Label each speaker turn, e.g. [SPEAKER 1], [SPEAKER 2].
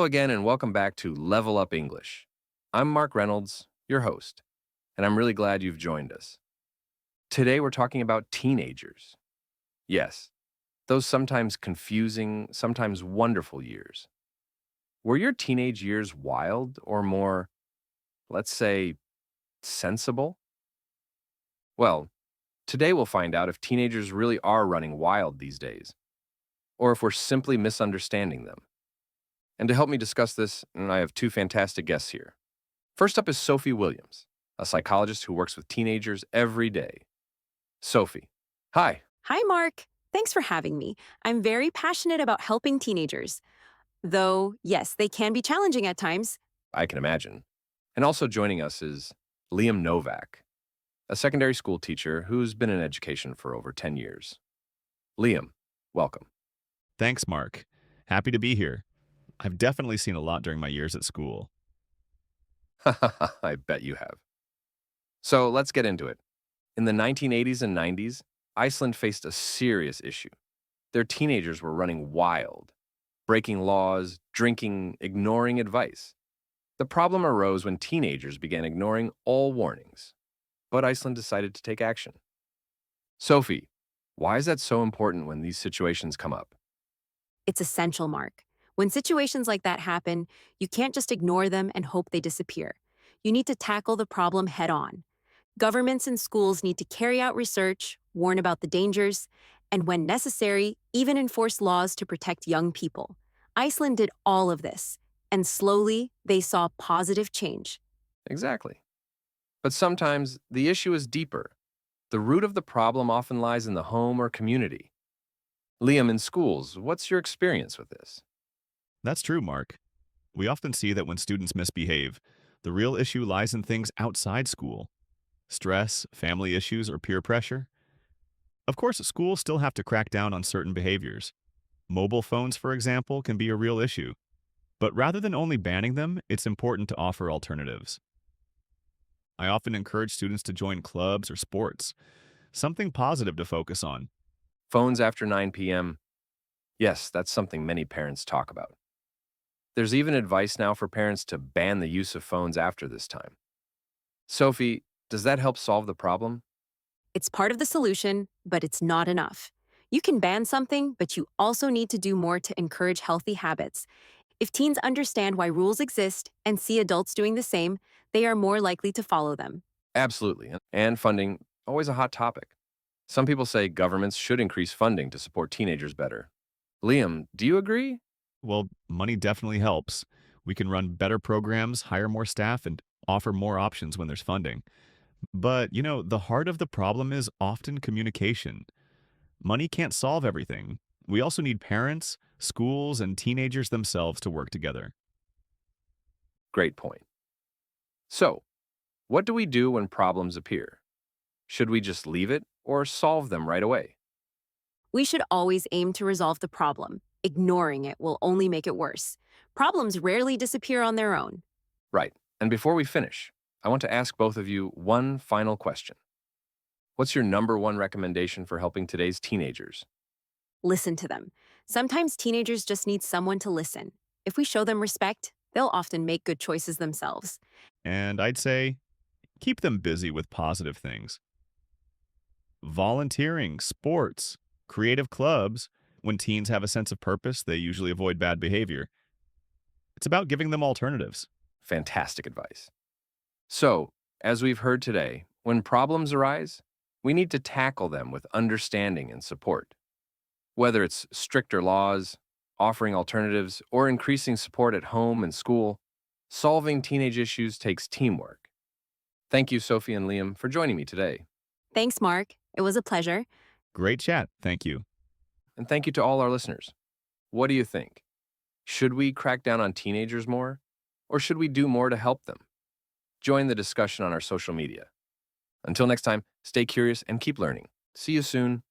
[SPEAKER 1] Hello again, and welcome back to Level Up English. I'm Mark Reynolds, your host, and I'm really glad you've joined us. Today we're talking about teenagers. Yes, those sometimes confusing, sometimes wonderful years. Were your teenage years wild or more, let's say, sensible? Well, today we'll find out if teenagers really are running wild these days, or if we're simply misunderstanding them. And to help me discuss this, I have two fantastic guests here. First up is Sophie Williams, a psychologist who works with teenagers every day. Sophie, hi.
[SPEAKER 2] Hi, Mark. Thanks for having me. I'm very passionate about helping teenagers. Though, yes, they can be challenging at times.
[SPEAKER 1] I can imagine. And also joining us is Liam Novak, a secondary school teacher who's been in education for over 10 years. Liam, welcome.
[SPEAKER 3] Thanks, Mark. Happy to be here. I've definitely seen a lot during my years at school.
[SPEAKER 1] I bet you have. So let's get into it. In the 1980s and 90s, Iceland faced a serious issue. Their teenagers were running wild, breaking laws, drinking, ignoring advice. The problem arose when teenagers began ignoring all warnings, but Iceland decided to take action. Sophie, why is that so important when these situations come up?
[SPEAKER 2] It's essential, Mark. When situations like that happen, you can't just ignore them and hope they disappear. You need to tackle the problem head on. Governments and schools need to carry out research, warn about the dangers, and when necessary, even enforce laws to protect young people. Iceland did all of this, and slowly they saw positive change.
[SPEAKER 1] Exactly. But sometimes the issue is deeper. The root of the problem often lies in the home or community. Liam, in schools, what's your experience with this?
[SPEAKER 3] That's true, Mark. We often see that when students misbehave, the real issue lies in things outside school: stress, family issues, or peer pressure. Of course, schools still have to crack down on certain behaviors. Mobile phones, for example, can be a real issue. But rather than only banning them, it's important to offer alternatives. I often encourage students to join clubs or sports, something positive to focus on.
[SPEAKER 1] Phones after 9 p.m. Yes, that's something many parents talk about. There's even advice now for parents to ban the use of phones after this time. Sophie, does that help solve the problem?
[SPEAKER 2] It's part of the solution, but it's not enough. You can ban something, but you also need to do more to encourage healthy habits. If teens understand why rules exist and see adults doing the same, they are more likely to follow them.
[SPEAKER 1] Absolutely. And funding, always a hot topic. Some people say governments should increase funding to support teenagers better. Liam, do you agree?
[SPEAKER 3] Well, money definitely helps. We can run better programs, hire more staff, and offer more options when there's funding. But, the heart of the problem is often communication. Money can't solve everything. We also need parents, schools, and teenagers themselves to work together.
[SPEAKER 1] Great point. So, what do we do when problems appear? Should we just leave it or solve them right away?
[SPEAKER 2] We should always aim to resolve the problem. Ignoring it will only make it worse. Problems rarely disappear on their own.
[SPEAKER 1] Right. And before we finish, I want to ask both of you one final question. What's your number one recommendation for helping today's teenagers?
[SPEAKER 2] Listen to them. Sometimes teenagers just need someone to listen. If we show them respect, they'll often make good choices themselves.
[SPEAKER 3] And I'd say keep them busy with positive things. Volunteering, sports, creative clubs. When teens have a sense of purpose, they usually avoid bad behavior. It's about giving them alternatives.
[SPEAKER 1] Fantastic advice. So, as we've heard today, when problems arise, we need to tackle them with understanding and support. Whether it's stricter laws, offering alternatives, or increasing support at home and school, solving teenage issues takes teamwork. Thank you, Sophie and Liam, for joining me today.
[SPEAKER 2] Thanks, Mark. It was a pleasure.
[SPEAKER 3] Great chat. Thank you.
[SPEAKER 1] And thank you to all our listeners. What do you think? Should we crack down on teenagers more, or should we do more to help them? Join the discussion on our social media. Until next time, stay curious and keep learning. See you soon.